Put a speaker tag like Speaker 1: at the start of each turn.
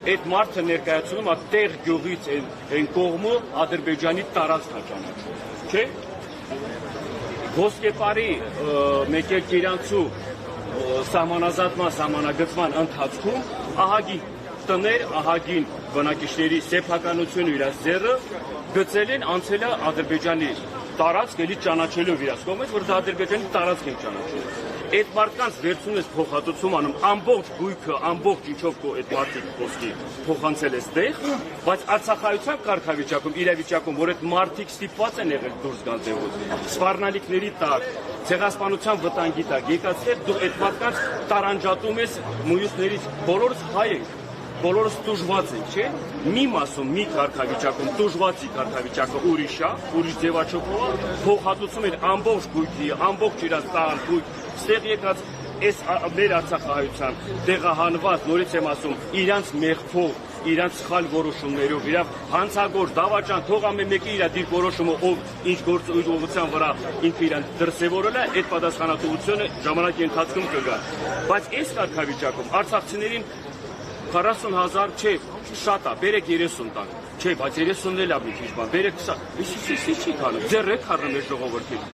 Speaker 1: Այդ մարդը ներկայացնում է տեղ գյուղից այն կողմը Ադրբեջանի տարածք ճանաչում, չէ՞։ Ոսկեպարի մեկ իրանցու սահմանազատման սահմանագծման ընթացքում ահագին տներ, ահագին բնակիչների սեփականությունը իրաց ձեռը գծել են անցել է Ադրբեջանի տարածք էլի ճանաչելով իրաց կողմից, որ դա Ադրբեջանի տարածք են ճանաչում։ Այդ մարդկանց վերցնում ես փոխհատուցում անում, ամբողջ գույքը, ամբողջ ինչով այդ մարդիկ խոսքի փոխանցել ես տեղ, բայց արցախայության կարգավիճակում, իրավիճակում, որ այդ մարդիկ ստիպված են եղել դուրս գալ տեղից, սպառնալիքների տակ, ցեղասպանության վտանգի տակ, եկածներ դու այդ մարդկանց տարանջատում ես մյուսներից, բոլորս հայ ենք, բոլորս տուժված ենք, չէ՞։ Մի մասում, մի կարգավիճակում տուժվածի կարգավիճակը ուրիշ է, ուրիշ ձևաչափով է, փոխհատուցում են ամբողջ գույքի, ամբողջ իրաց տան գույք, ստեղ եկած այս մեր արցախահայության տեղահանված, նորից եմ ասում, իրանց մեղքով, իրանց սխալ որոշումներով, իրավ հանցագործ, դավաճան, թող ամեն մեկի իր դիրքորոշումը, ով ինչ գործողության վրա ինքը իրան դրսևորել է, այդ պատասխանատվությունը ժամանակի ընթացքում կգա։ Բայց այս կարգավիճակում արցախցիներին 40,000 չէ, շատ է, բերեք 30 տան, չէ, բայց 30-ն էլ է մի քիչ բան, բերեք 20, չի քանում, ձեռ եք խառնում այս ժողովրդին։